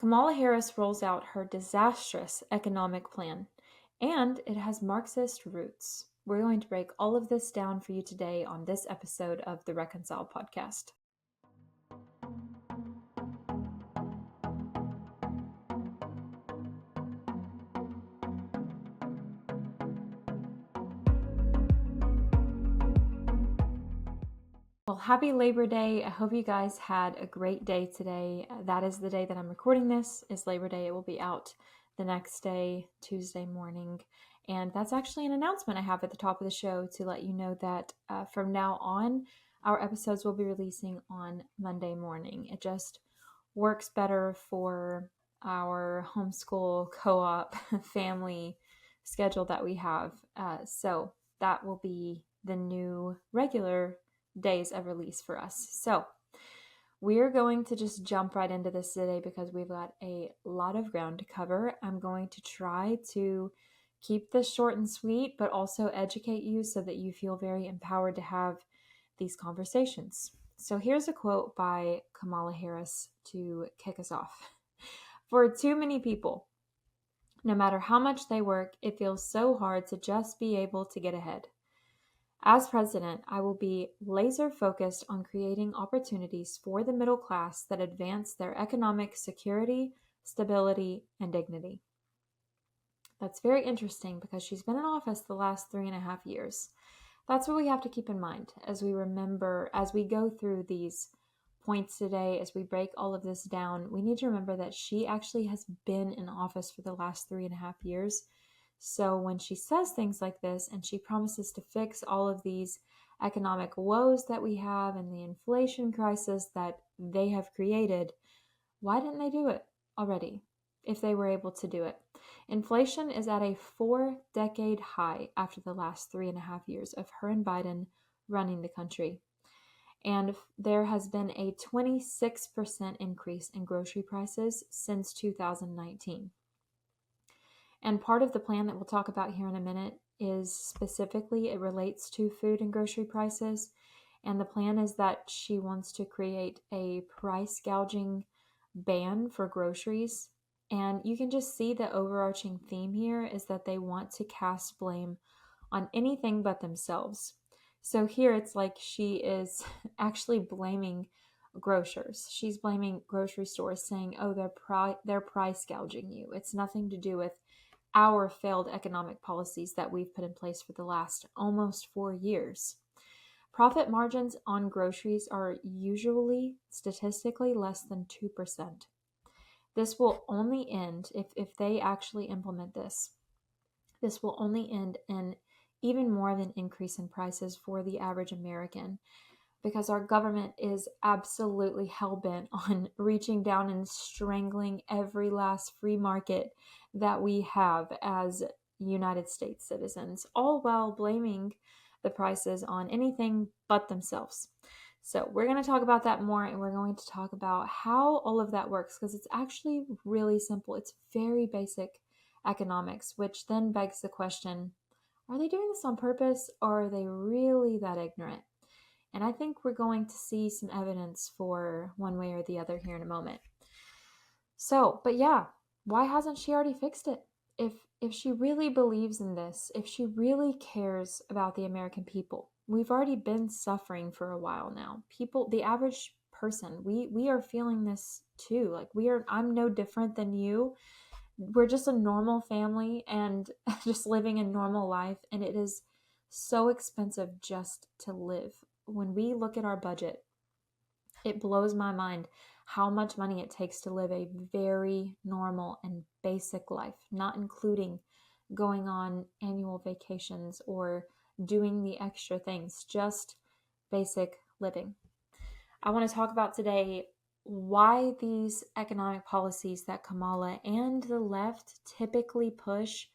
Kamala Harris rolls out her disastrous economic plan, and it has Marxist roots. We're going to break all of this down for you today on this episode of the Reconcile podcast. Well, happy Labor Day. I hope you guys had a great day today. That is the day that I'm recording this, is Labor Day. It will be out the next day, Tuesday morning. And that's actually an announcement I have at the top of the show to let you know that from now on, our episodes will be releasing on Monday morning. It just works better for our homeschool co-op family schedule that we have. So that will be the new regular days of release for us. So we're going to just jump right into this today because we've got a lot of ground to cover. I'm going to try to keep this short and sweet, but also educate you so that you feel very empowered to have these conversations. So here's a quote by Kamala Harris to kick us off. For too many people, no matter how much they work, it feels so hard to just be able to get ahead. As president, I will be laser focused on creating opportunities for the middle class that advance their economic security, stability, and dignity. That's very interesting because she's been in office the last 3.5 years. That's what we have to keep in mind as we remember, as we go through these points today, as we break all of this down. We need to remember that she actually has been in office for the last 3.5 years. So when she says things like this and she promises to fix all of these economic woes that we have and the inflation crisis that they have created, why didn't they do it already if they were able to do it? Inflation is at a 4-decade high after the last 3.5 years of her and Biden running the country. And there has been a 26% increase in grocery prices since 2019. And part of the plan that we'll talk about here in a minute is specifically, it relates to food and grocery prices. And the plan is that she wants to create a price gouging ban for groceries. And you can just see the overarching theme here is that they want to cast blame on anything but themselves. So here it's like she is actually blaming grocers. She's blaming grocery stores, saying, oh, they're price gouging you. It's nothing to do with our failed economic policies that we've put in place for the last almost 4 years. Profit margins on groceries are usually statistically less than 2%. This will only end, if they actually implement this will only end in even more of an increase in prices for the average American, because our government is absolutely hell-bent on reaching down and strangling every last free market that we have as United States citizens, all while blaming the prices on anything but themselves. So we're going to talk about that more, and we're going to talk about how all of that works, because it's actually really simple. It's very basic economics, which then begs the question, are they doing this on purpose, or are they really that ignorant? And I think we're going to see some evidence for one way or the other here in a moment. So, but yeah, why hasn't she already fixed it? If she really believes in this, if she really cares about the American people, we've already been suffering for a while now. People, the average person, we are feeling this too. Like I'm no different than you. We're just a normal family and just living a normal life, and it is so expensive just to live. When we look at our budget, it blows my mind how much money it takes to live a very normal and basic life, not including going on annual vacations or doing the extra things, just basic living. I want to talk about today why these economic policies that Kamala and the left typically push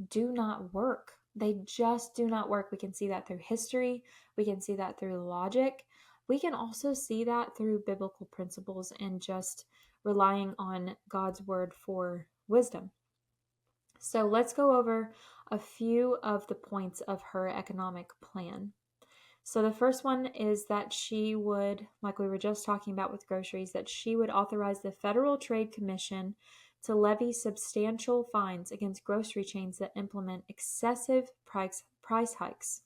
do not work. They just do not work. We can see that through history. We can see that through logic. We can also see that through biblical principles and just relying on God's word for wisdom. So let's go over a few of the points of her economic plan. So the first one is that she would, like we were just talking about with groceries, that she would authorize the Federal Trade Commission to levy substantial fines against grocery chains that implement excessive price hikes.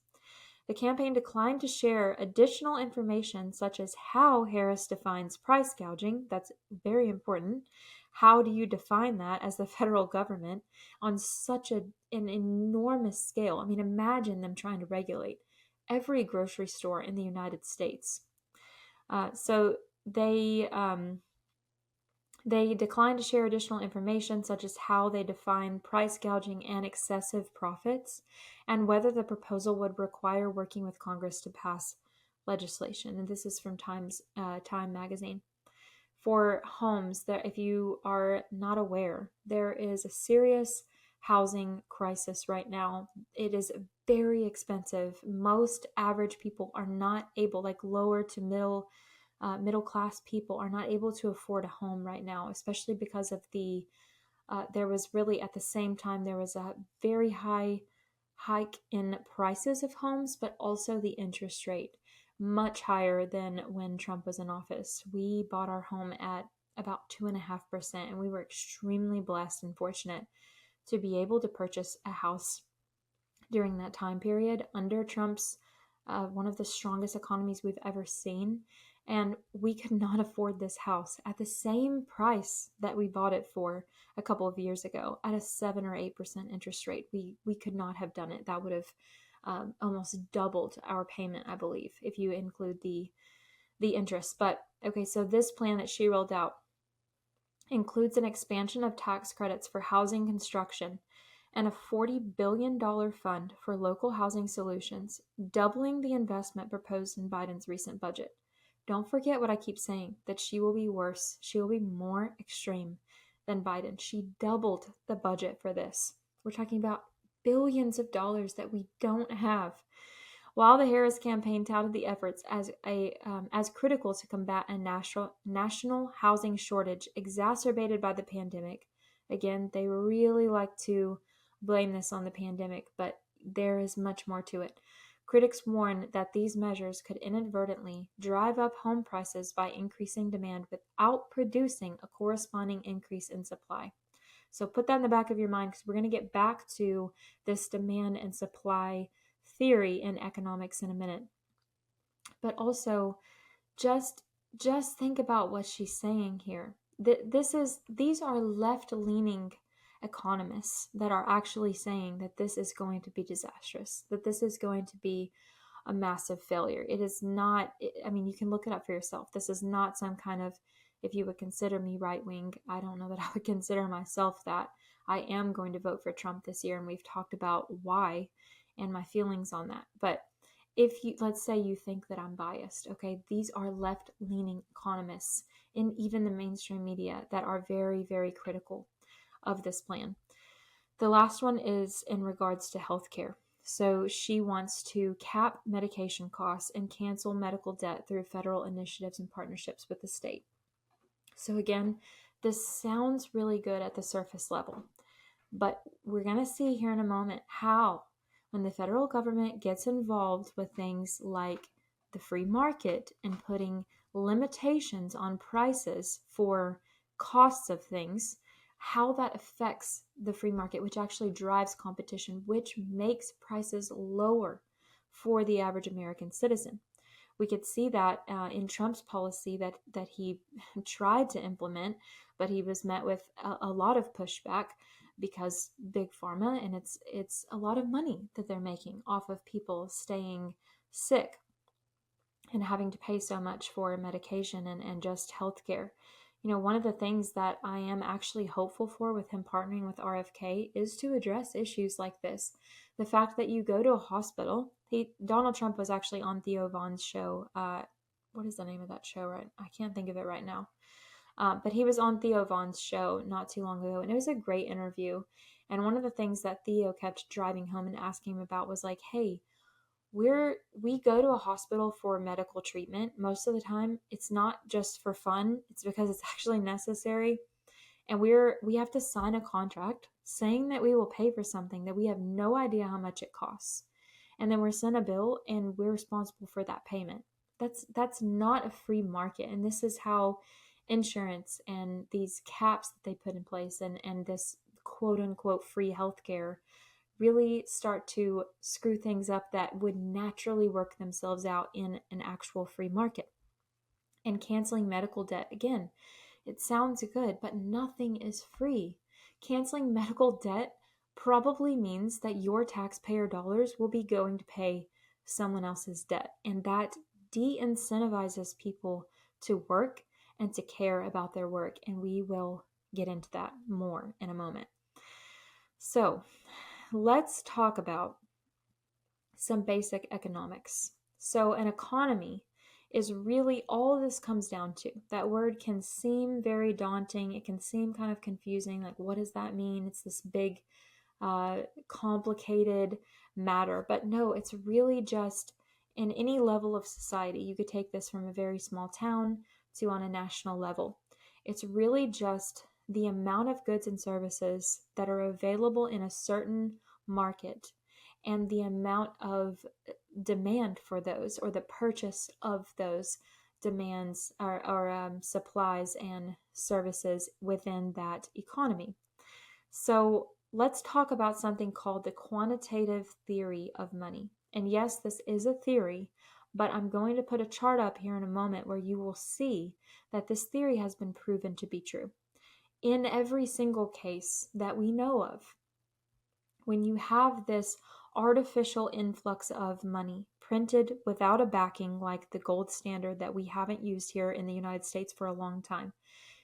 The campaign declined to share additional information such as how Harris defines price gouging. That's very important. How do you define that as the federal government on such an enormous scale? I mean, imagine them trying to regulate every grocery store in the United States. So they declined to share additional information such as how they define price gouging and excessive profits, and whether the proposal would require working with Congress to pass legislation. And this is from Time magazine. For homes, that if you are not aware, there is a serious housing crisis right now. It is very expensive. Most average people are not able, like lower to middle class people, are not able to afford a home right now, especially because of there was really at the same time there was a very high hike in prices of homes, but also the interest rate much higher than when Trump was in office. We bought our home at about 2.5%, and we were extremely blessed and fortunate to be able to purchase a house during that time period under Trump's one of the strongest economies we've ever seen. And we could not afford this house at the same price that we bought it for a couple of years ago at a 7 or 8% interest rate. We could not have done it. That would have almost doubled our payment, I believe, if you include the interest. But okay, so this plan that she rolled out includes an expansion of tax credits for housing construction and a $40 billion fund for local housing solutions, doubling the investment proposed in Biden's recent budget. Don't forget what I keep saying, that she will be worse. She will be more extreme than Biden. She doubled the budget for this. We're talking about billions of dollars that we don't have. While the Harris campaign touted the efforts as critical to combat a national housing shortage exacerbated by the pandemic, again, they really like to blame this on the pandemic, but there is much more to it. Critics warn that these measures could inadvertently drive up home prices by increasing demand without producing a corresponding increase in supply. So put that in the back of your mind, because we're going to get back to this demand and supply theory in economics in a minute. But also, just think about what she's saying here. These are left-leaning economists that are actually saying that this is going to be disastrous, that this is going to be a massive failure. It is not, I mean, you can look it up for yourself. This is not some kind of, if you would consider me right-wing, I don't know that I would consider myself that. I am going to vote for Trump this year, and we've talked about why and my feelings on that. But if you, let's say you think that I'm biased, okay, these are left-leaning economists in even the mainstream media that are very, very critical of this plan. The last one is in regards to healthcare. So she wants to cap medication costs and cancel medical debt through federal initiatives and partnerships with the state. So again, this sounds really good at the surface level, but we're going to see here in a moment how, when the federal government gets involved with things like the free market and putting limitations on prices for costs of things, how that affects the free market, which actually drives competition, which makes prices lower for the average American citizen. We could see that in Trump's policy that he tried to implement, but he was met with a lot of pushback because big pharma, and it's a lot of money that they're making off of people staying sick and having to pay so much for medication and just healthcare. You know, one of the things that I am actually hopeful for with him partnering with RFK is to address issues like this. The fact that you go to a hospital, Donald Trump was actually on Theo Vaughn's show. What is the name of that show? Right, I can't think of it right now. But he was on Theo Vaughn's show not too long ago, and it was a great interview. And one of the things that Theo kept driving home and asking him about was like, hey, we go to a hospital for medical treatment. Most of the time, it's not just for fun. It's because it's actually necessary. And we have to sign a contract saying that we will pay for something that we have no idea how much it costs. and then we're sent a bill and we're responsible for that payment. That's not a free market. And this is how insurance and these caps that they put in place and this quote unquote free healthcare really start to screw things up that would naturally work themselves out in an actual free market. And canceling medical debt, again, it sounds good, but nothing is free. Canceling medical debt probably means that your taxpayer dollars will be going to pay someone else's debt. And that de-incentivizes people to work and to care about their work. And we will get into that more in a moment. So let's talk about some basic economics. So an economy is really all this comes down to. That word can seem very daunting. It can seem kind of confusing. Like, what does that mean? It's this big, complicated matter. But no, it's really just in any level of society. You could take this from a very small town to on a national level. It's really just the amount of goods and services that are available in a certain market and the amount of demand for those, or the purchase of those demands or supplies and services within that economy. So let's talk about something called the quantitative theory of money. And yes, this is a theory, but I'm going to put a chart up here in a moment where you will see that this theory has been proven to be true. In every single case that we know of, when you have this artificial influx of money printed without a backing, like the gold standard that we haven't used here in the United States for a long time,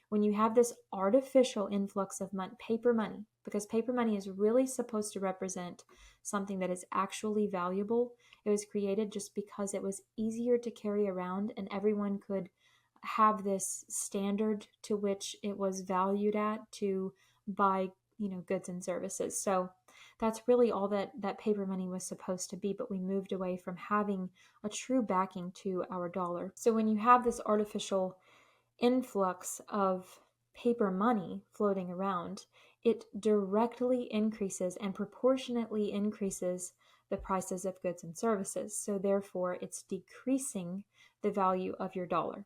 when you have this artificial influx of money, paper money, because paper money is really supposed to represent something that is actually valuable. It was created just because it was easier to carry around and everyone could have this standard to which it was valued at to buy, goods and services. So that's really all that paper money was supposed to be, but we moved away from having a true backing to our dollar. So when you have this artificial influx of paper money floating around, it directly increases and proportionately increases the prices of goods and services. So therefore, it's decreasing the value of your dollar.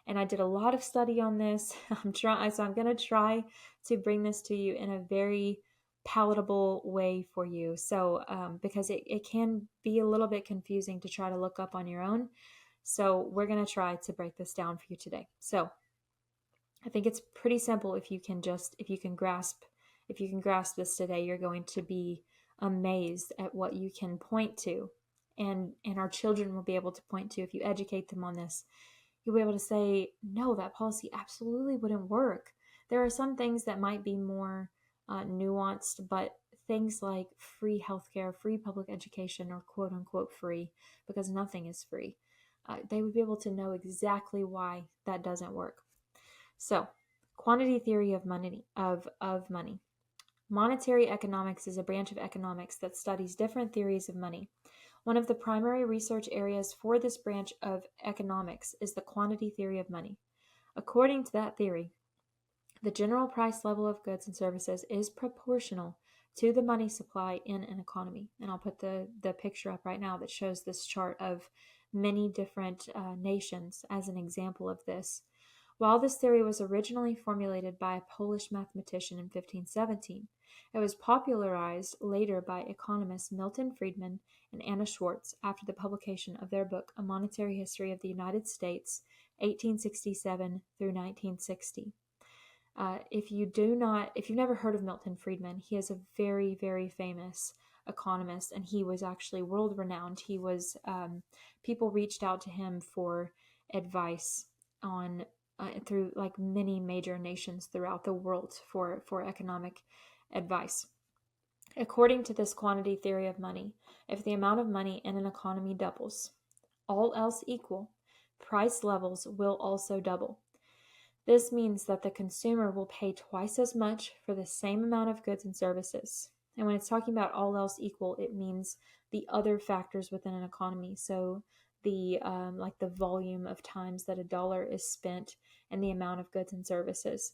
And I did a lot of study on this. I'm going to try to bring this to you in a very palatable way for you. So, because it can be a little bit confusing to try to look up on your own. So we're going to try to break this down for you today. So I think it's pretty simple. If you can grasp this today, you're going to be amazed at what you can point to. And our children will be able to point to, if you educate them on this. You'll be able to say, no, that policy absolutely wouldn't work. There are some things that might be more nuanced, but things like free healthcare, free public education, or quote unquote free, because nothing is free, they would be able to know exactly why that doesn't work. So, quantity theory of money. Monetary economics is a branch of economics that studies different theories of money. One of the primary research areas for this branch of economics is the quantity theory of money. According to that theory, the general price level of goods and services is proportional to the money supply in an economy. And I'll put the picture up right now that shows this chart of many different nations as an example of this. While this theory was originally formulated by a Polish mathematician in 1517, it was popularized later by economists Milton Friedman and Anna Schwartz after the publication of their book, A Monetary History of the United States, 1867 through 1960. If you've never heard of Milton Friedman, he is a very, very famous economist, and he was actually world renowned. He was, people reached out to him for advice on through like many major nations throughout the world for economic advice. According to this quantity theory of money, if the amount of money in an economy doubles, all else equal, price levels will also double. This means that the consumer will pay twice as much for the same amount of goods and services. And when it's talking about all else equal, it means the other factors within an economy. So the like the volume of times that a dollar is spent and the amount of goods and services.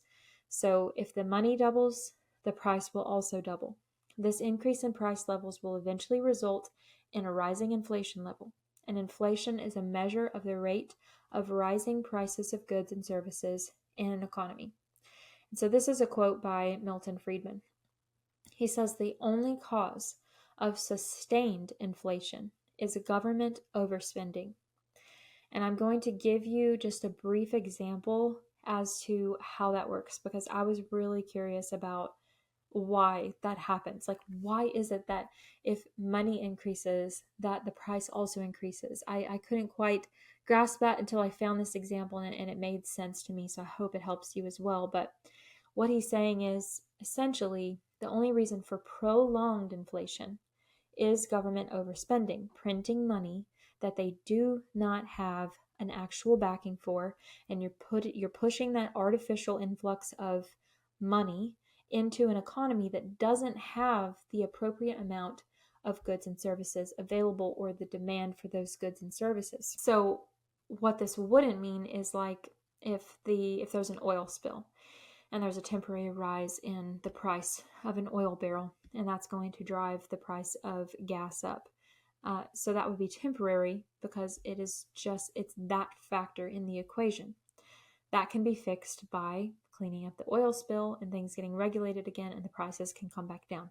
So if the money doubles, the price will also double. This increase in price levels will eventually result in a rising inflation level. And inflation is a measure of the rate of rising prices of goods and services in an economy. And so this is a quote by Milton Friedman. He says the only cause of sustained inflation is government overspending. And I'm going to give you just a brief example as to how that works, because I was really curious about why that happens. Like, why is it that if money increases, that the price also increases? I couldn't quite grasp that until I found this example, and it made sense to me. So I hope it helps you as well. But what he's saying is essentially the only reason for prolonged inflation is government overspending, printing money that they do not have an actual backing for, and you're pushing that artificial influx of money into an economy that doesn't have the appropriate amount of goods and services available, or the demand for those goods and services. So what this wouldn't mean is like if there's an oil spill and there's a temporary rise in the price of an oil barrel, and that's going to drive the price of gas up. So that would be temporary, because it's that factor in the equation. That can be fixed by cleaning up the oil spill and things getting regulated again, and the prices can come back down.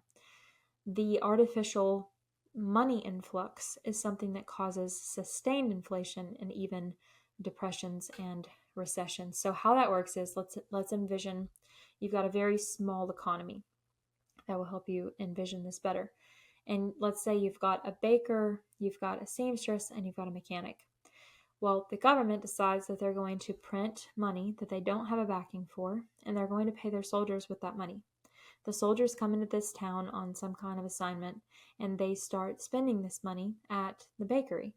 The artificial money influx is something that causes sustained inflation and even depressions and recessions. So how that works is, let's envision you've got a very small economy. That will help you envision this better. And let's say you've got a baker, you've got a seamstress, and you've got a mechanic. Well, the government decides that they're going to print money that they don't have a backing for, and they're going to pay their soldiers with that money. The soldiers come into this town on some kind of assignment, and they start spending this money at the bakery.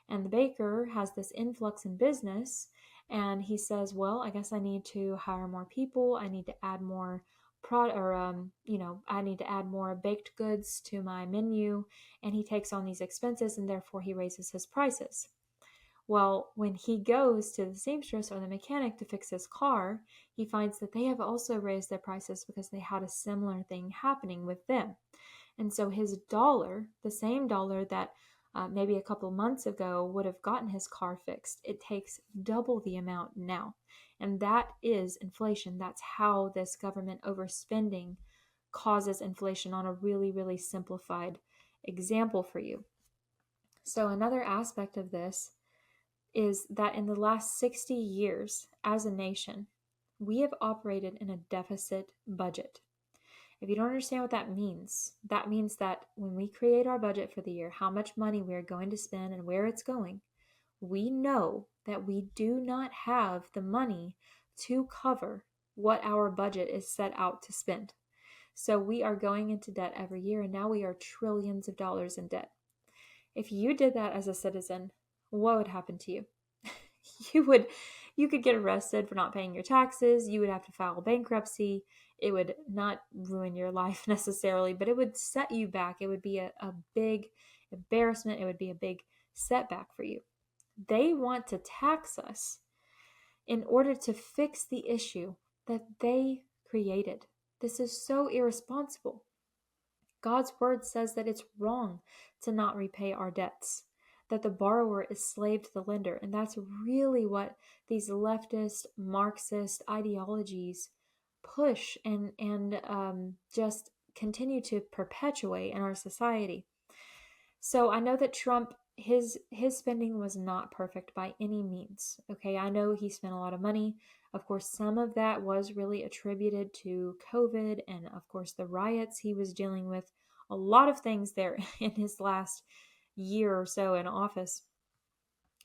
And the baker has this influx in business, and he says, well, I guess I need to hire more people. I need to add more I need to add more baked goods to my menu. And he takes on these expenses, and therefore he raises his prices. Well, when he goes to the seamstress or the mechanic to fix his car, he finds that they have also raised their prices because they had a similar thing happening with them. And so his dollar, the same dollar that maybe a couple months ago would have gotten his car fixed, it takes double the amount now. And that is inflation. That's how this government overspending causes inflation, on a really, really simplified example for you. So another aspect of this is that in the last 60 years as a nation, we have operated in a deficit budget. If you don't understand what that means that when we create our budget for the year, how much money we are going to spend and where it's going, we know that we do not have the money to cover what our budget is set out to spend. So we are going into debt every year, and now we are trillions of dollars in debt. If you did that as a citizen, what would happen to you? You could get arrested for not paying your taxes. You would have to file bankruptcy. It would not ruin your life necessarily, but it would set you back. It would be a big embarrassment. It would be a big setback for you. They want to tax us in order to fix the issue that they created. This is so irresponsible. God's word says that it's wrong to not repay our debts, that the borrower is slave to the lender. And that's really what these leftist Marxist ideologies push and just continue to perpetuate in our society. So I know that Trump, his spending was not perfect by any means. Okay, I know he spent a lot of money. Of course, some of that was really attributed to COVID, and of course the riots he was dealing with. A lot of things there in his last year or so in office.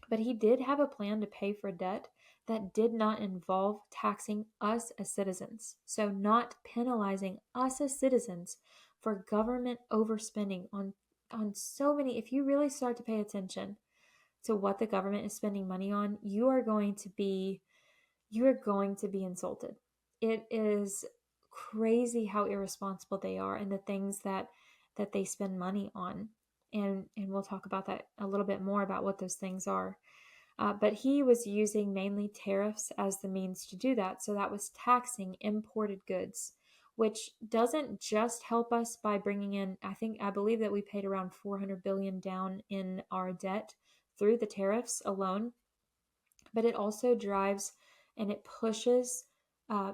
But he did have a plan to pay for debt that did not involve taxing us as citizens. So not penalizing us as citizens for government overspending on so many. If you really start to pay attention to what the government is spending money on, you are going to be insulted. It is crazy how irresponsible they are and the things that they spend money on. And we'll talk about that a little bit more, about what those things are. But he was using mainly tariffs as the means to do that. So that was taxing imported goods, which doesn't just help us by bringing in, I believe that we paid around 400 billion down in our debt through the tariffs alone, but it also drives and it pushes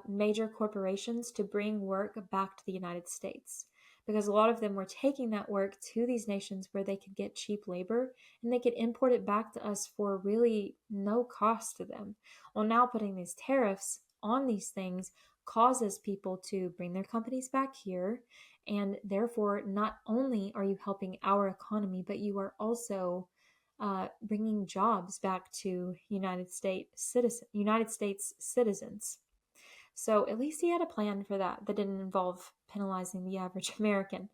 major corporations to bring work back to the United States, because a lot of them were taking that work to these nations where they could get cheap labor and they could import it back to us for really no cost to them. Well, now putting these tariffs on these things causes people to bring their companies back here, and therefore not only are you helping our economy, but you are also bringing jobs back to United States citizens. So at least he had a plan for that didn't involve penalizing the average American.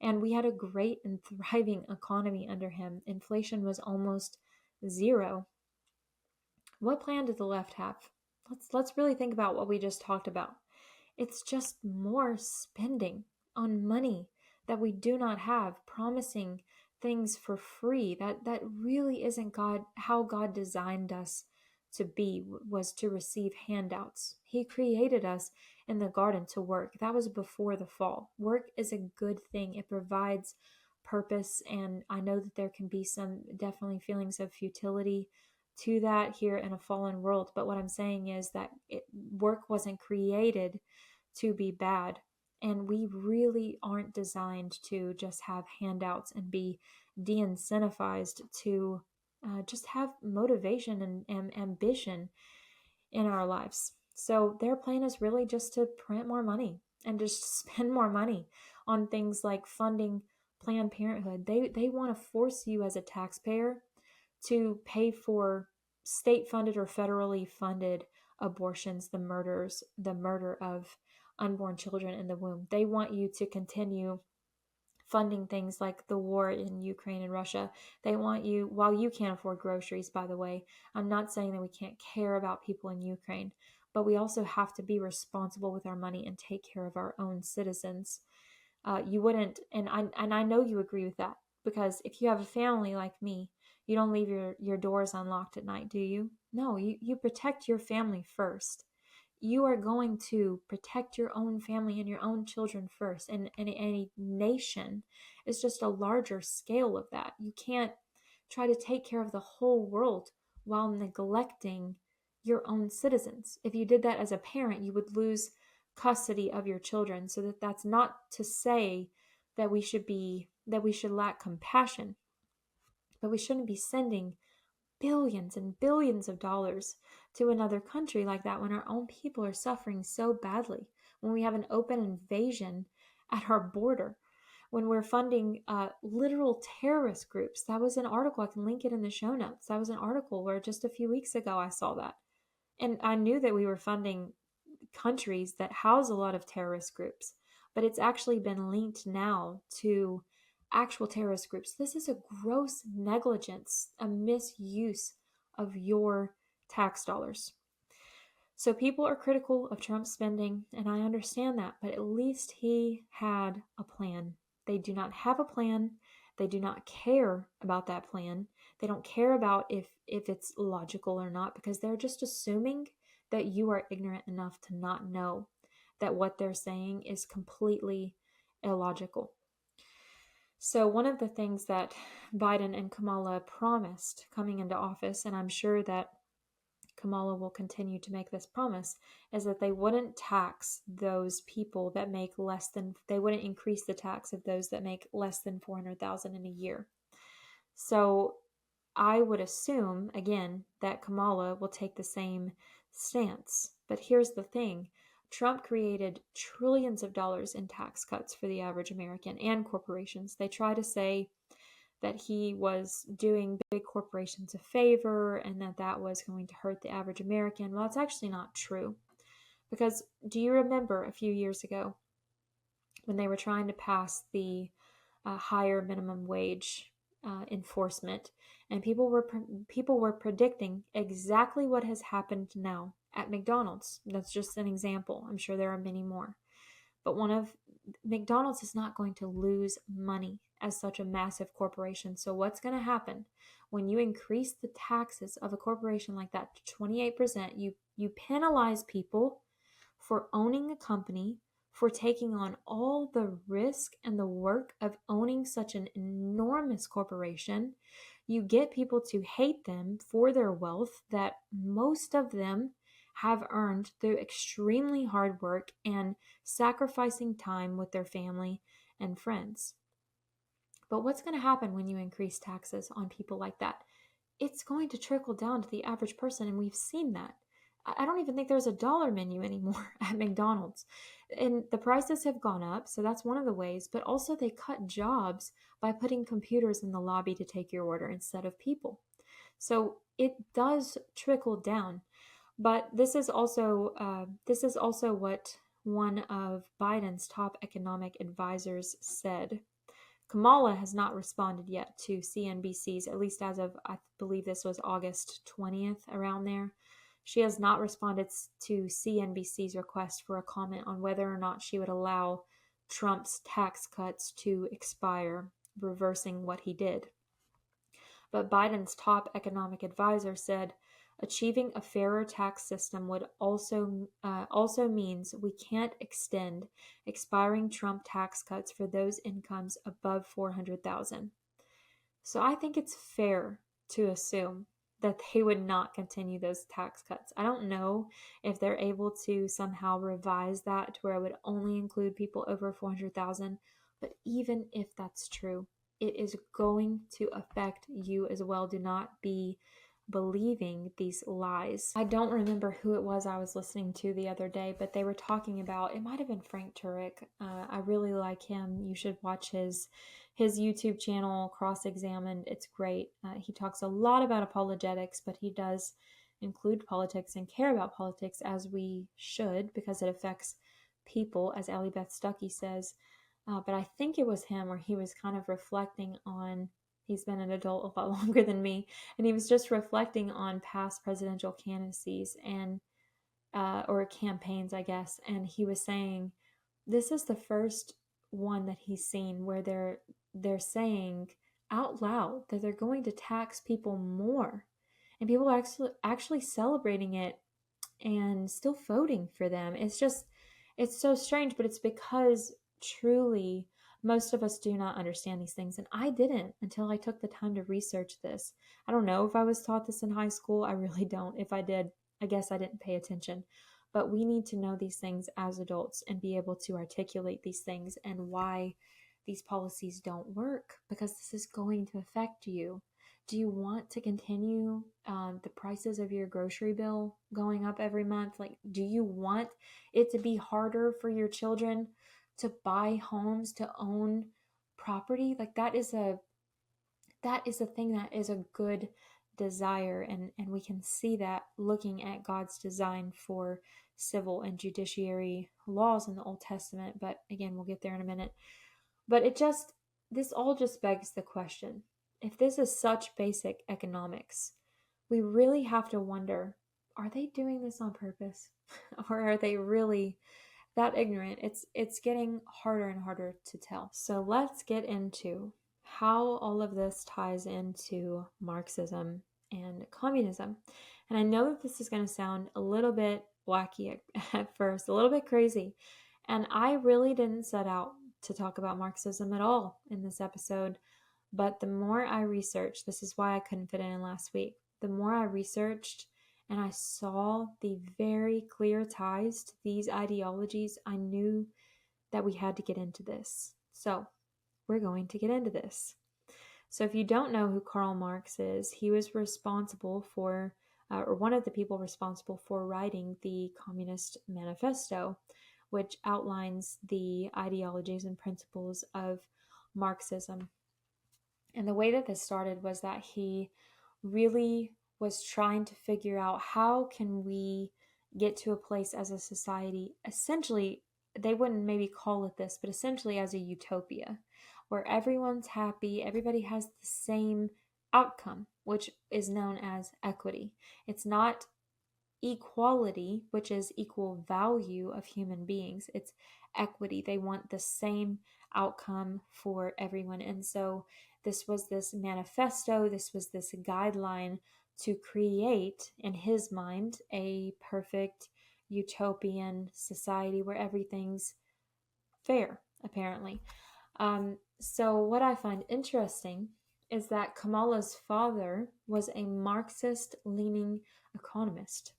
And we had a great and thriving economy under him. Inflation was almost zero. What plan did the left have? Let's really think about what we just talked about. It's just more spending on money that we do not have, promising things for free. That really isn't God, how God designed us to be, was to receive handouts. He created us in the garden to work. That was before the fall. Work is a good thing. It provides purpose, and I know that there can be some definitely feelings of futility to that here in a fallen world. But what I'm saying is that work wasn't created to be bad. And we really aren't designed to just have handouts and be de incentivized to just have motivation and ambition in our lives. So their plan is really just to print more money and just spend more money on things like funding Planned Parenthood. They want to force you as a taxpayer to pay for state funded or federally funded abortions, the murder of unborn children in the womb. They want you to continue funding things like the war in Ukraine and Russia. They want you, while you can't afford groceries, by the way. I'm not saying that we can't care about people in Ukraine, but we also have to be responsible with our money and take care of our own citizens. You wouldn't, and I know you agree with that, because if you have a family like me, you don't leave your doors unlocked at night, do you? No, you protect your family first. You are going to protect your own family and your own children first. And a nation is just a larger scale of that. You can't try to take care of the whole world while neglecting your own citizens. If you did that as a parent, you would lose custody of your children. So that's not to say that we should lack compassion, but we shouldn't be sending billions and billions of dollars to another country like that when our own people are suffering so badly, when we have an open invasion at our border, when we're funding literal terrorist groups. That was an article, I can link it in the show notes. That was an article where just a few weeks ago I saw that. And I knew that we were funding countries that house a lot of terrorist groups, but it's actually been linked now to actual terrorist groups. This is a gross negligence, a misuse of your tax dollars. So people are critical of Trump's spending, and I understand that, but at least he had a plan. They do not have a plan. They do not care about that plan. They don't care about if it's logical or not, because they're just assuming that you are ignorant enough to not know that what they're saying is completely illogical. So one of the things that Biden and Kamala promised coming into office, and I'm sure that Kamala will continue to make this promise, is that they wouldn't tax those people that make they wouldn't increase the tax of those that make less than 400,000 in a year. So I would assume, again, that Kamala will take the same stance. But here's the thing. Trump created trillions of dollars in tax cuts for the average American and corporations. They try to say that he was doing big corporations a favor and that was going to hurt the average American. Well, it's actually not true. Because do you remember a few years ago when they were trying to pass the higher minimum wage enforcement, and people were predicting exactly what has happened now at McDonald's? That's just an example. I'm sure there are many more. But McDonald's is not going to lose money as such a massive corporation. So what's going to happen when you increase the taxes of a corporation like that to 28%? You penalize people for owning a company for taking on all the risk and the work of owning such an enormous corporation. You get people to hate them for their wealth that most of them have earned through extremely hard work and sacrificing time with their family and friends. But what's going to happen when you increase taxes on people like that? It's going to trickle down to the average person, and we've seen that. I don't even think there's a dollar menu anymore at McDonald's. And the prices have gone up, so that's one of the ways, but also they cut jobs by putting computers in the lobby to take your order instead of people. So it does trickle down. But this is also what one of Biden's top economic advisors said. Kamala has not responded yet to CNBC's, at least as of, I believe this was August 20th, around there. She has not responded to CNBC's request for a comment on whether or not she would allow Trump's tax cuts to expire, reversing what he did. But Biden's top economic advisor said achieving a fairer tax system would also means we can't extend expiring Trump tax cuts for those incomes above 400,000. So I think it's fair to assume that they would not continue those tax cuts. I don't know if they're able to somehow revise that to where it would only include people over 400,000, but even if that's true, it is going to affect you as well. Do not be believing these lies. I don't remember who it was I was listening to the other day, but they were talking about, it might have been Frank Turek. I really like him. You should watch his YouTube channel, Cross Examined. It's great. He talks a lot about apologetics, but he does include politics and care about politics, as we should, because it affects people, as Allie Beth Stuckey says. But I think it was him where he was kind of reflecting on, he's been an adult a lot longer than me, and he was just reflecting on past presidential candidacies and or campaigns, I guess. And he was saying this is the first one that he's seen where they're saying out loud that they're going to tax people more, and people are actually celebrating it and still voting for them. It's so strange, but it's because truly most of us do not understand these things, and I didn't until I took the time to research this. I don't know if I was taught this in high school. I really don't. If I did, I guess I didn't pay attention. But we need to know these things as adults and be able to articulate these things and why these policies don't work, because this is going to affect you. Do you want to continue the prices of your grocery bill going up every month? Like, do you want it to be harder for your children to buy homes, to own property? Like, that is a thing that is a good desire, and we can see that looking at God's design for civil and judiciary laws in the Old Testament. But again, we'll get there in a minute. But this all just begs the question, if this is such basic economics, we really have to wonder, are they doing this on purpose? Or are they really that ignorant? It's getting harder and harder to tell. So let's get into how all of this ties into Marxism and communism. And I know that this is going to sound a little bit wacky at first, a little bit crazy. And I really didn't set out to talk about Marxism at all in this episode. But the more I researched, this is why I couldn't fit it in last week. The more I researched and I saw the very clear ties to these ideologies, I knew that we had to get into this. So we're going to get into this. So if you don't know who Karl Marx is, he was responsible for, or one of the people responsible for writing the Communist Manifesto, which outlines the ideologies and principles of Marxism. And the way that this started was that he really was trying to figure out, how can we get to a place as a society, essentially, they wouldn't maybe call it this, but essentially as a utopia, where everyone's happy, everybody has the same outcome, which is known as equity. It's not equality, which is equal value of human beings. It's equity. They want the same outcome for everyone. And so this was this manifesto, this was this guideline to create, in his mind, a perfect utopian society where everything's fair, apparently. So what I find interesting is that Kamala's father was a Marxist-leaning economist.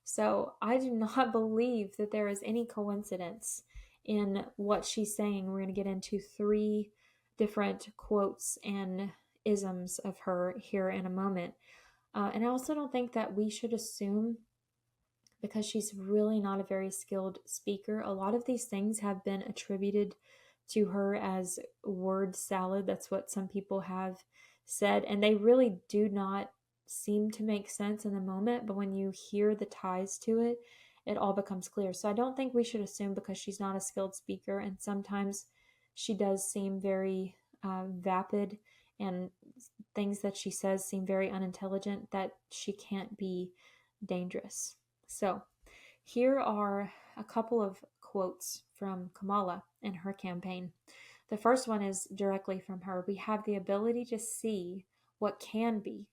So I do not believe that there is any coincidence in what she's saying. We're going to get into three different quotes and isms of her here in a moment. And I also don't think that we should assume, because she's really not a very skilled speaker, a lot of these things have been attributed to her as word salad. That's what some people have said, and they really do not seem to make sense in the moment, but when you hear the ties to it, it all becomes clear. So I don't think we should assume because she's not a skilled speaker, and sometimes she does seem very vapid, and things that she says seem very unintelligent, that she can't be dangerous. So, here are a couple of quotes from Kamala in her campaign. The first one is directly from her. We have the ability to see what can be,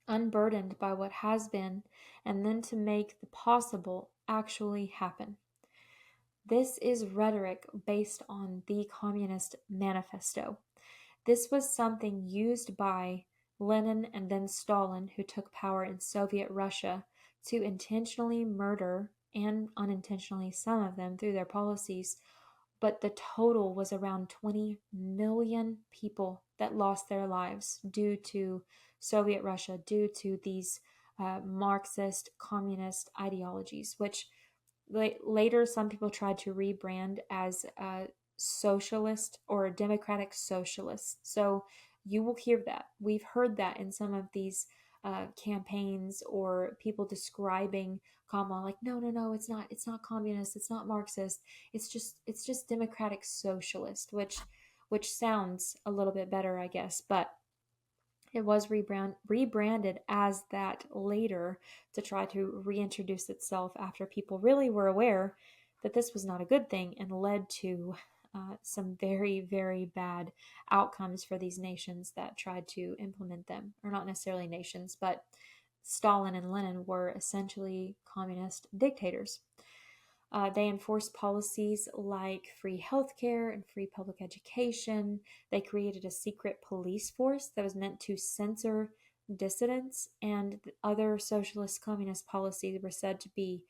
unburdened by what has been, and then to make the possible actually happen. This is rhetoric based on the Communist Manifesto. This was something used by Lenin and then Stalin, who took power in Soviet Russia, to intentionally murder, and unintentionally some of them through their policies, but the total was around 20 million people that lost their lives due to Soviet Russia, due to these Marxist communist ideologies, which later some people tried to rebrand as socialist or democratic socialist. So you will hear that. We've heard that in some of these campaigns, or people describing Kamala like, no, it's not communist, it's not Marxist, it's just democratic socialist, which sounds a little bit better, I guess, but it was rebranded as that later to try to reintroduce itself after people really were aware that this was not a good thing and led to some very, very bad outcomes for these nations that tried to implement them. Or not necessarily nations, but Stalin and Lenin were essentially communist dictators. They enforced policies like free healthcare and free public education. They created a secret police force that was meant to censor dissidents, and other socialist communist policies were said to be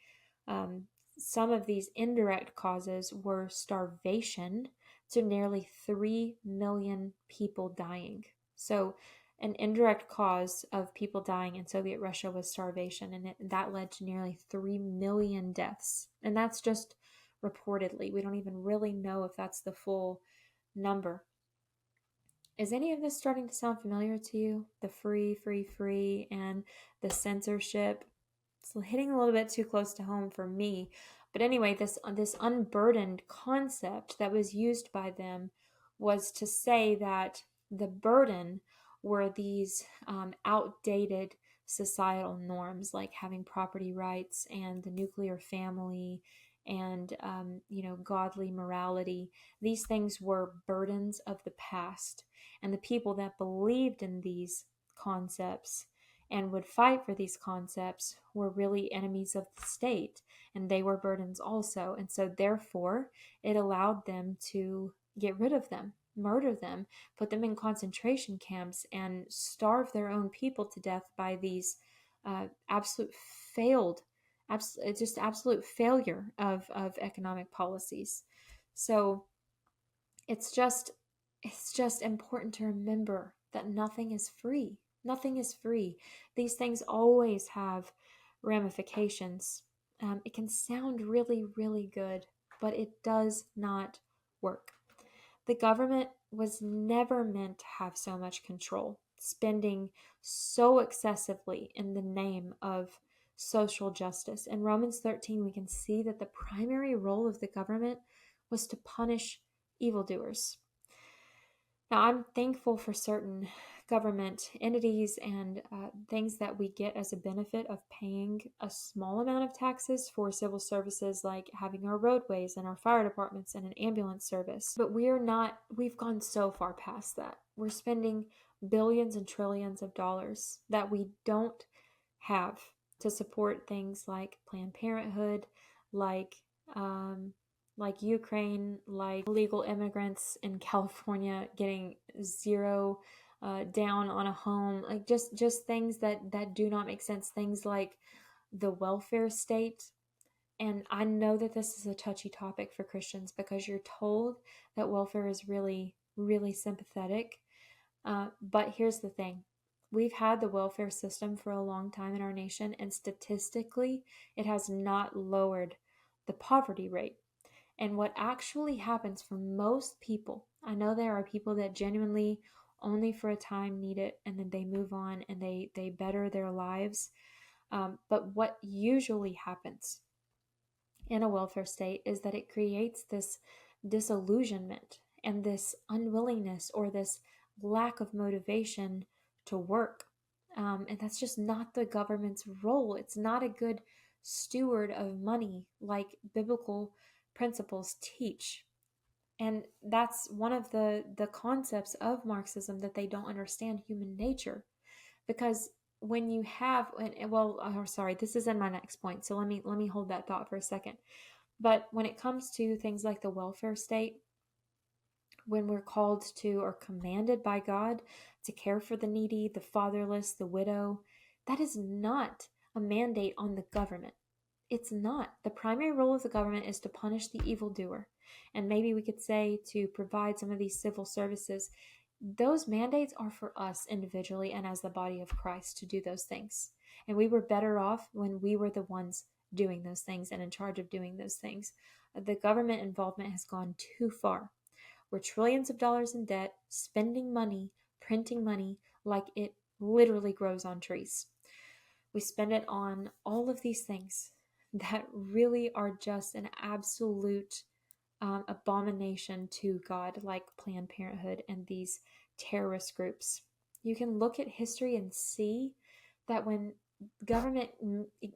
some of these indirect causes were starvation to nearly 3 million people dying. So an indirect cause of people dying in Soviet Russia was starvation, and that led to nearly 3 million deaths. And that's just reportedly. We don't even really know if that's the full number. Is any of this starting to sound familiar to you? The free, and the censorship? It's hitting a little bit too close to home for me. But anyway, this unburdened concept that was used by them was to say that the burden were these outdated societal norms, like having property rights and the nuclear family and godly morality. These things were burdens of the past, and the people that believed in these concepts and would fight for these concepts were really enemies of the state, and they were burdens also. And so therefore it allowed them to get rid of them, murder them, put them in concentration camps, and starve their own people to death by these absolute failure of economic policies. So it's just important to remember that nothing is free. Nothing is free. These things always have ramifications. It can sound really, really good, but it does not work. The government was never meant to have so much control, spending so excessively in the name of social justice. In Romans 13, we can see that the primary role of the government was to punish evildoers. Now, I'm thankful for certain government entities and things that we get as a benefit of paying a small amount of taxes for civil services, like having our roadways and our fire departments and an ambulance service. But we've gone so far past that. We're spending billions and trillions of dollars that we don't have to support things like Planned Parenthood, like like Ukraine, like illegal immigrants in California getting zero down on a home, like just things that do not make sense. Things like the welfare state. And I know that this is a touchy topic for Christians because you're told that welfare is really, really sympathetic. But here's the thing. We've had the welfare system for a long time in our nation, and statistically, it has not lowered the poverty rate. And what actually happens for most people, I know there are people that genuinely only for a time need it and then they move on and they better their lives. But what usually happens in a welfare state is that it creates this disillusionment and this unwillingness or this lack of motivation to work. And that's just not the government's role. It's not a good steward of money like biblical principles teach. And that's one of the concepts of Marxism, that they don't understand human nature. Because when you have, well, oh, sorry, this is in my next point. So let me hold that thought for a second. But when it comes to things like the welfare state, when we're called to or commanded by God to care for the needy, the fatherless, the widow, that is not a mandate on the government. It's not. The primary role of the government is to punish the evildoer. And maybe we could say to provide some of these civil services. Those mandates are for us individually and as the body of Christ to do those things. And we were better off when we were the ones doing those things and in charge of doing those things. The government involvement has gone too far. We're trillions of dollars in debt, spending money, printing money like it literally grows on trees. We spend it on all of these things that really are just an absolute abomination to God, like Planned Parenthood and these terrorist groups. You can look at history and see that when government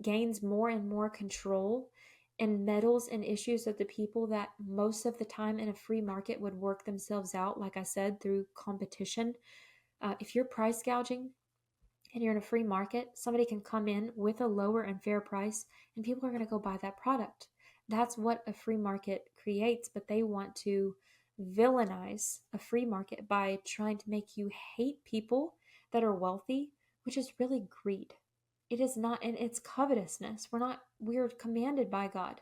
gains more and more control and meddles in issues of the people that most of the time in a free market would work themselves out, like I said, through competition. If you're price gouging and you're in a free market, somebody can come in with a lower and fair price and people are going to go buy that product. That's what a free market creates, but they want to villainize a free market by trying to make you hate people that are wealthy, which is really greed. It is not, and it's covetousness. We're commanded by God.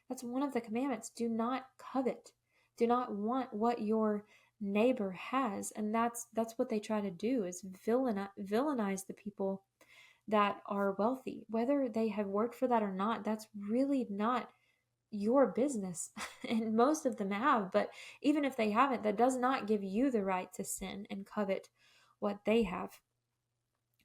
That's one of the commandments. Do not covet. Do not want what your neighbor has. And that's what they try to do, is villainize the people that are wealthy. Whether they have worked for that or not, that's really not your business. And most of them have, but even if they haven't, that does not give you the right to sin and covet what they have.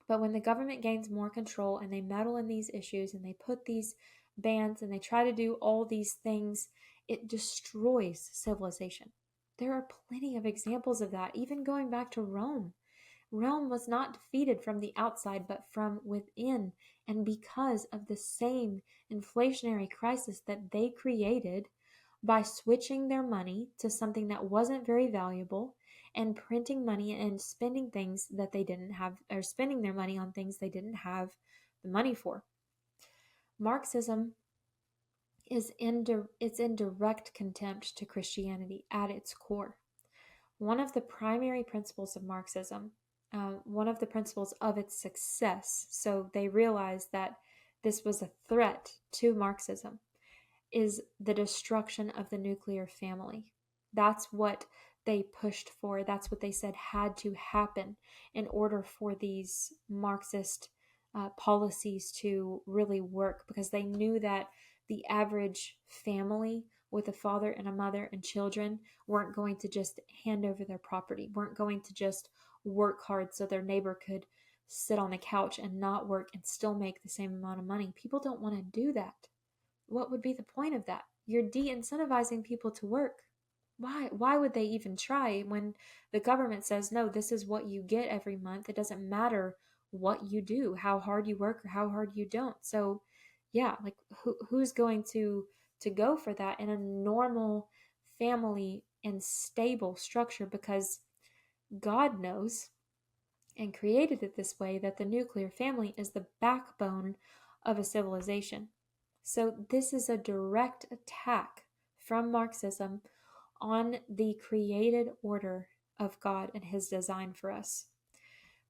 But when the government gains more control and they meddle in these issues and they put these bans and they try to do all these things, it destroys civilization. There are plenty of examples of that, even going back to Rome. Rome was not defeated from the outside, but from within. And because of the same inflationary crisis that they created by switching their money to something that wasn't very valuable and printing money and spending things that they didn't have, or spending their money on things they didn't have the money for. Marxism is in direct contempt to Christianity at its core. One of the primary principles of Marxism, one of the principles of its success, so they realized that this was a threat to Marxism, is the destruction of the nuclear family. That's what they pushed for. That's what they said had to happen in order for these Marxist policies to really work, because they knew that the average family with a father and a mother and children weren't going to just hand over their property, weren't going to just work hard so their neighbor could sit on the couch and not work and still make the same amount of money. People don't want to do that. What would be the point of that? You're de-incentivizing people to work. Why would they even try when the government says, no, this is what you get every month? It doesn't matter what you do, how hard you work or how hard you don't. So yeah, like who's going to go for that in a normal family and stable structure? Because God knows and created it this way, that the nuclear family is the backbone of a civilization. So this is a direct attack from Marxism on the created order of God and his design for us.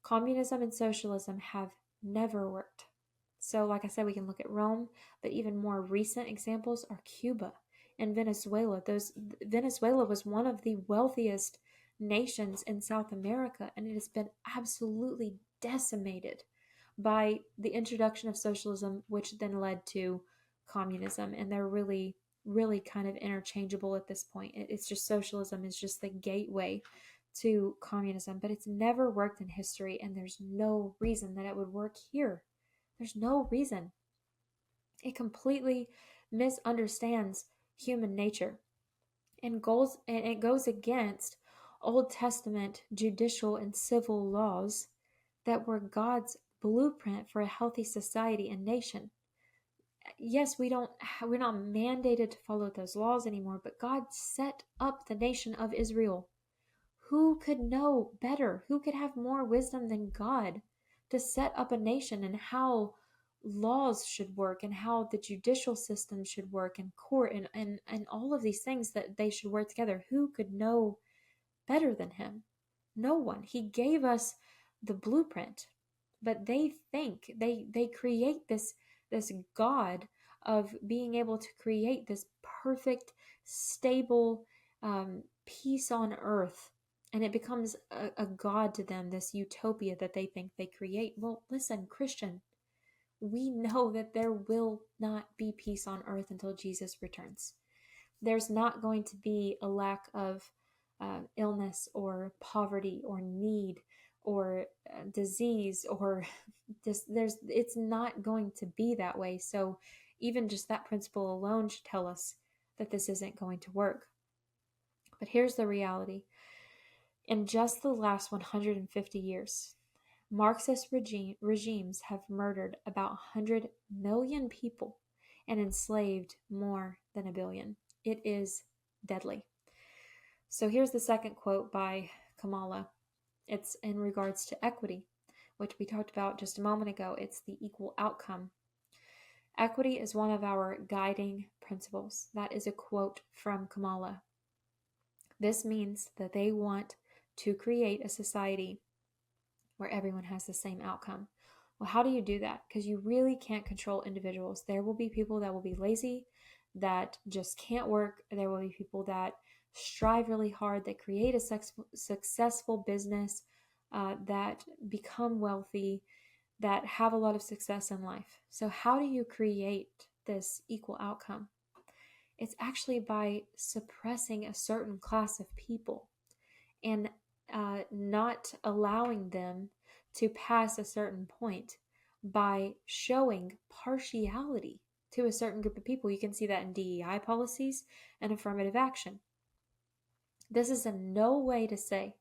Communism and socialism have never worked. So, like I said, we can look at Rome, but even more recent examples are Cuba and Venezuela. Venezuela was one of the wealthiest nations in South America, and it has been absolutely decimated by the introduction of socialism, which then led to communism. And they're really, really kind of interchangeable at this point. It's just socialism is just the gateway to communism, but it's never worked in history, and there's no reason that it would work here. There's no reason. It completely misunderstands human nature and it goes against Old Testament judicial and civil laws that were God's blueprint for a healthy society and nation. Yes, we're not mandated to follow those laws anymore, but God set up the nation of Israel. Who could know better? Who could have more wisdom than God to set up a nation and how laws should work and how the judicial system should work and court and all of these things that they should work together? Who could know better than him? No one. He gave us the blueprint, but they think they create this God of being able to create this perfect, stable peace on earth, and it becomes a God to them, this utopia that they think they create. Well, listen, Christian, we know that there will not be peace on earth until Jesus returns. There's not going to be a lack of illness or poverty or need or disease or it's not going to be that way. So even just that principle alone should tell us that this isn't going to work. But here's the reality. In just the last 150 years, Marxist regimes have murdered about 100 million people and enslaved more than 1 billion. It is deadly. So here's the second quote by Kamala. It's in regards to equity, which we talked about just a moment ago. It's the equal outcome. Equity is one of our guiding principles. That is a quote from Kamala. This means that they want to create a society where everyone has the same outcome. Well, how do you do that? Because you really can't control individuals. There will be people that will be lazy, that just can't work. There will be people that strive really hard, that create a successful business, that become wealthy, that have a lot of success in life. So how do you create this equal outcome? It's actually by suppressing a certain class of people and not allowing them to pass a certain point by showing partiality to a certain group of people. You can see that in DEI policies and affirmative action. This is in no way to say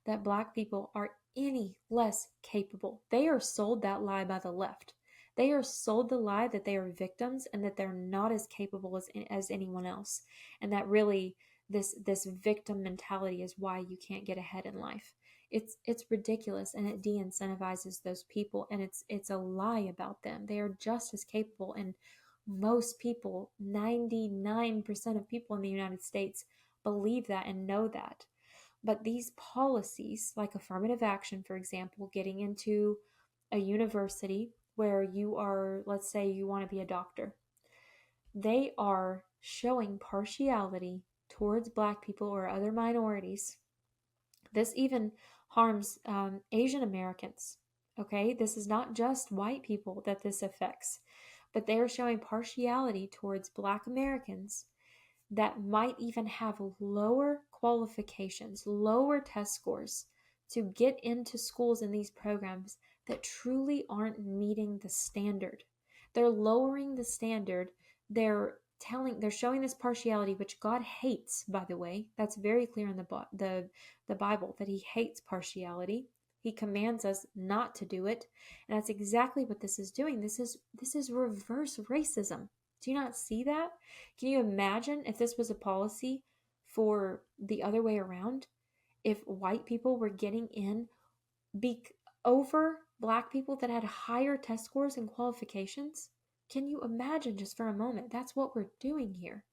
that Black people are any less capable. They are sold that lie by the left. They are sold the lie that they are victims and that they're not as capable as anyone else. And that really this victim mentality is why you can't get ahead in life. It's ridiculous, and it de-incentivizes those people, and it's a lie about them. They are just as capable, and most people, 99% of people in the United States, believe that and know that. But these policies, like affirmative action, for example, getting into a university where you are, let's say you want to be a doctor, they are showing partiality towards Black people or other minorities. This even harms Asian Americans. Okay, this is not just white people that this affects, but they are showing partiality towards Black Americans that might even have lower qualifications, lower test scores to get into schools in these programs that truly aren't meeting the standard. They're lowering the standard. They're showing this partiality, which God hates, by the way. That's very clear in the Bible that he hates partiality. He commands us not to do it. And that's exactly what this is doing. This is reverse racism. Do you not see that? Can you imagine if this was a policy for the other way around? If white people were getting in over Black people that had higher test scores and qualifications? Can you imagine just for a moment? That's what we're doing here.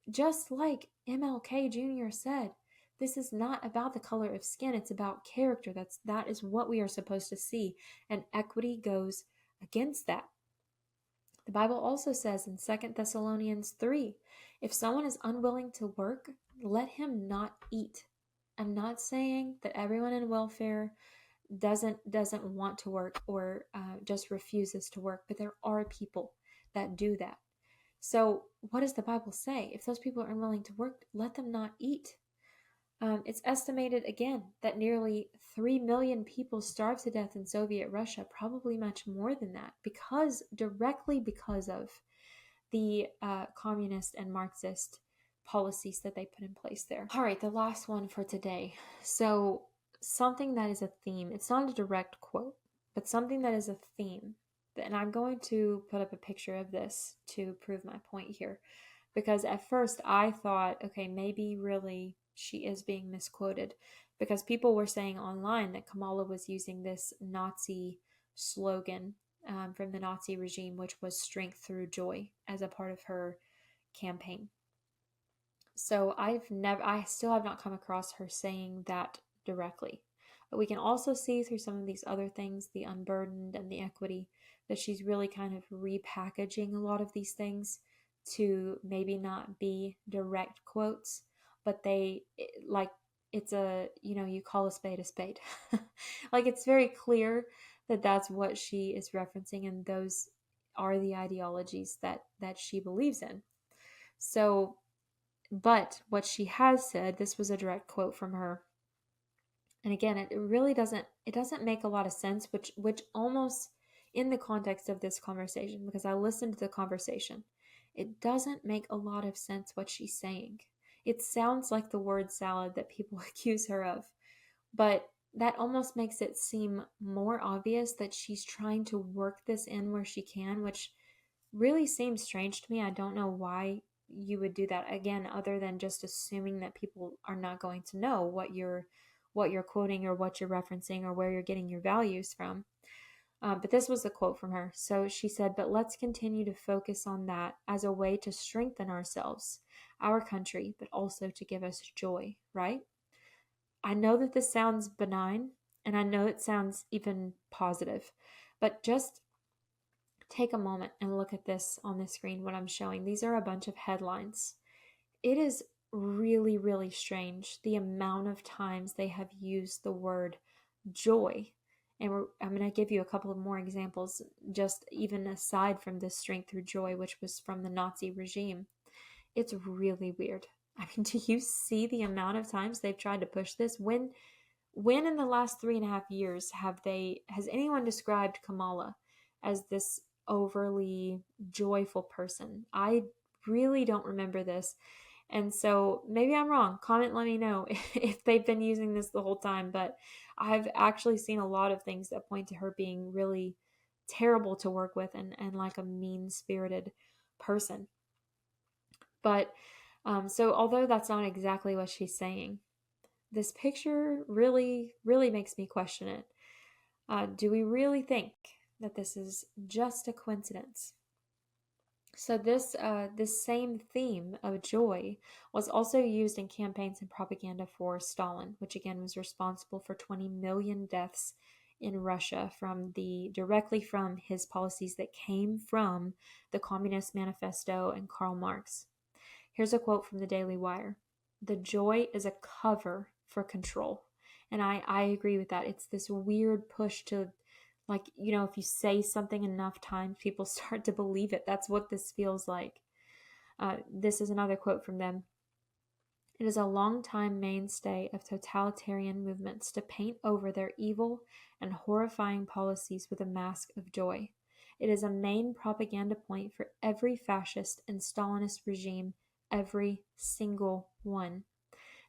just like MLK Jr. said, this is not about the color of skin, it's about character. That is what we are supposed to see, and equity goes against that. The Bible also says in 2 Thessalonians 3, if someone is unwilling to work, let him not eat. I'm not saying that everyone in welfare doesn't want to work or just refuses to work, but there are people that do that. So what does the Bible say? If those people are unwilling to work, let them not eat. It's estimated again that nearly 3 million people starved to death in Soviet Russia, probably much more than that, directly because of the communist and Marxist policies that they put in place there. All right, the last one for today. So something that is a theme. It's not a direct quote, but something that is a theme. And I'm going to put up a picture of this to prove my point here. Because at first I thought, okay, maybe really she is being misquoted. Because people were saying online that Kamala was using this Nazi slogan from the Nazi regime, which was strength through joy, as a part of her campaign. So I still have not come across her saying that directly. But we can also see through some of these other things, the unburdened and the equity, that she's really kind of repackaging a lot of these things to maybe not be direct quotes, but it's a, you call a spade a spade. Like it's very clear that that's what she is referencing, and those are the ideologies that she believes in. So, but what she has said, this was a direct quote from her. And again, it really doesn't make a lot of sense, which almost in the context of this conversation, because I listened to the conversation, it doesn't make a lot of sense what she's saying. It sounds like the word salad that people accuse her of, but that almost makes it seem more obvious that she's trying to work this in where she can, which really seems strange to me. I don't know why you would do that, again, other than just assuming that people are not going to know what you're quoting or what you're referencing or where you're getting your values from. But this was a quote from her. So she said, but let's continue to focus on that as a way to strengthen ourselves, our country, but also to give us joy, right? I know that this sounds benign, and I know it sounds even positive, but just take a moment and look at this on the screen, what I'm showing. These are a bunch of headlines. It is really, really strange the amount of times they have used the word joy. And I'm going to give you a couple of more examples, just even aside from this strength through joy, which was from the Nazi regime. It's really weird. I mean, do you see the amount of times they've tried to push this? When in the last 3.5 years has anyone described Kamala as this overly joyful person? I really don't remember this. And so maybe I'm wrong. Comment, let me know if they've been using this the whole time. But I've actually seen a lot of things that point to her being really terrible to work with and like a mean-spirited person. But so although that's not exactly what she's saying, this picture really, really makes me question it. Do we really think that this is just a coincidence? So this same theme of joy was also used in campaigns and propaganda for Stalin, which again was responsible for 20 million deaths in Russia directly from his policies that came from the Communist Manifesto and Karl Marx. Here's a quote from the Daily Wire. The joy is a cover for control. And I agree with that. It's this weird push to, like, if you say something enough times, people start to believe it. That's what this feels like. This is another quote from them. It is a long-time mainstay of totalitarian movements to paint over their evil and horrifying policies with a mask of joy. It is a main propaganda point for every fascist and Stalinist regime, every single one.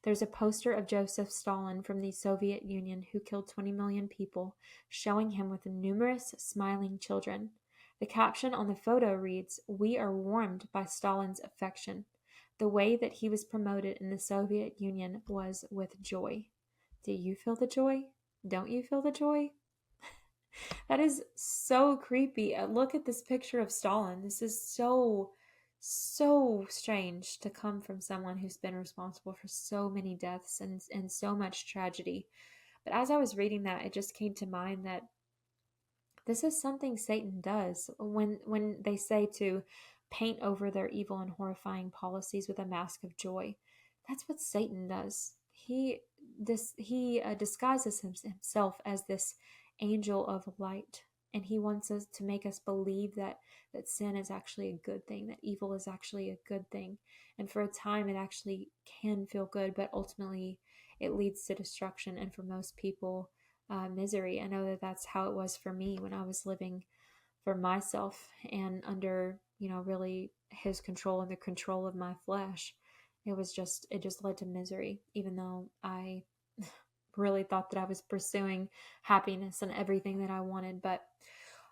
There's a poster of Joseph Stalin from the Soviet Union, who killed 20 million people, showing him with numerous smiling children. The caption on the photo reads, "We are warmed by Stalin's affection." The way that he was promoted in the Soviet Union was with joy. Do you feel the joy? Don't you feel the joy? That is so creepy. Look at this picture of Stalin. This is so so strange to come from someone who's been responsible for so many deaths and so much tragedy. But as I was reading that, it just came to mind that this is something Satan does when they say to paint over their evil and horrifying policies with a mask of joy. That's what Satan does. He disguises himself as this angel of light, and he wants us to make us believe that sin is actually a good thing, that evil is actually a good thing, and for a time it actually can feel good, but ultimately it leads to destruction, and for most people, misery. I know that that's how it was for me when I was living for myself and under, really his control and the control of my flesh. It just led to misery, even though I really thought that I was pursuing happiness and everything that I wanted. But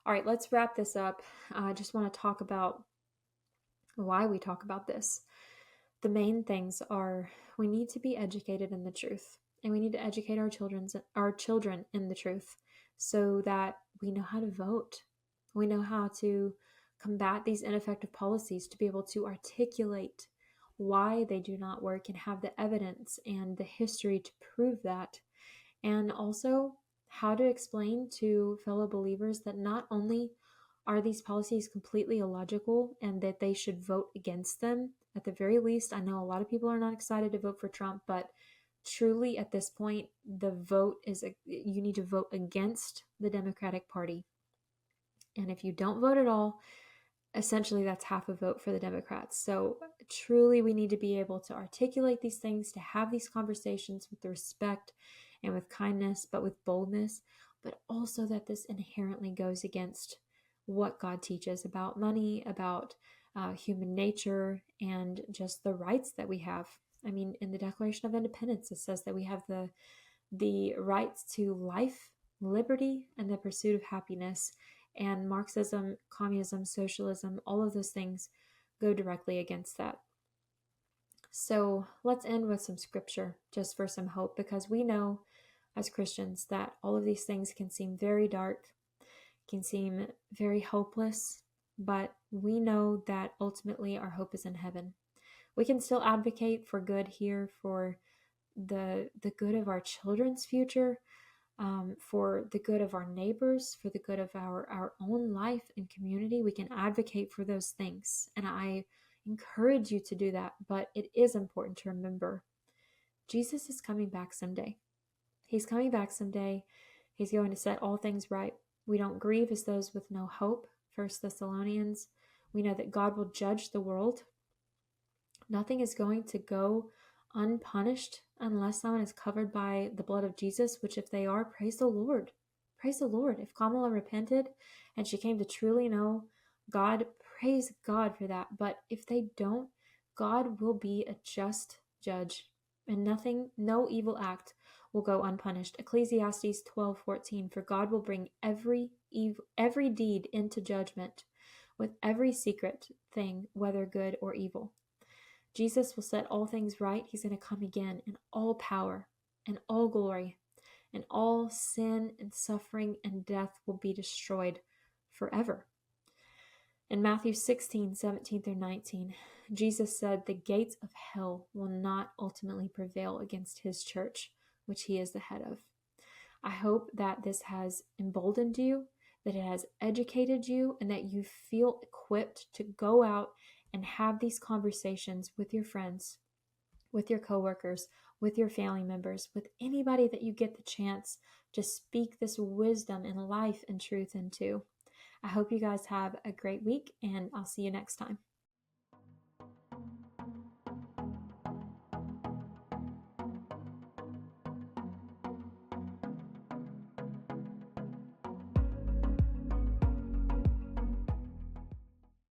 all right, let's wrap this up. I just want to talk about why we talk about this. The main things are we need to be educated in the truth, and we need to educate our children in the truth so that we know how to vote. We know how to combat these ineffective policies, to be able to articulate why they do not work and have the evidence and the history to prove that. And also how to explain to fellow believers that not only are these policies completely illogical and that they should vote against them, at the very least, I know a lot of people are not excited to vote for Trump, but truly at this point, you need to vote against the Democratic Party. And if you don't vote at all, essentially that's half a vote for the Democrats. So truly we need to be able to articulate these things, to have these conversations with respect and with kindness, but with boldness, but also that this inherently goes against what God teaches about money, about human nature, and just the rights that we have. I mean, in the Declaration of Independence, it says that we have the rights to life, liberty, and the pursuit of happiness. And Marxism, communism, socialism, all of those things go directly against that. So let's end with some scripture just for some hope, because we know as Christians that all of these things can seem very dark, can seem very hopeless, but we know that ultimately our hope is in heaven. We can still advocate for good here, for the good of our children's future, for the good of our neighbors, for the good of our own life and community. We can advocate for those things. And I encourage you to do that. But it is important to remember Jesus is coming back someday. He's coming back someday. He's going to set all things right. We don't grieve as those with no hope. 1 Thessalonians. We know that God will judge the world. Nothing is going to go unpunished unless someone is covered by the blood of Jesus, which if they are, praise the Lord. Praise the Lord. If Kamala repented and she came to truly know God, praise God for that. But if they don't, God will be a just judge, and no evil act will go unpunished. Ecclesiastes 12:14, for God will bring every deed into judgment with every secret thing, whether good or evil. Jesus will set all things right. He's going to come again in all power and all glory, and all sin and suffering and death will be destroyed forever. In Matthew 16:17 through 19, Jesus said the gates of hell will not ultimately prevail against his church, which he is the head of. I hope that this has emboldened you, that it has educated you, and that you feel equipped to go out and have these conversations with your friends, with your coworkers, with your family members, with anybody that you get the chance to speak this wisdom and life and truth into. I hope you guys have a great week, and I'll see you next time.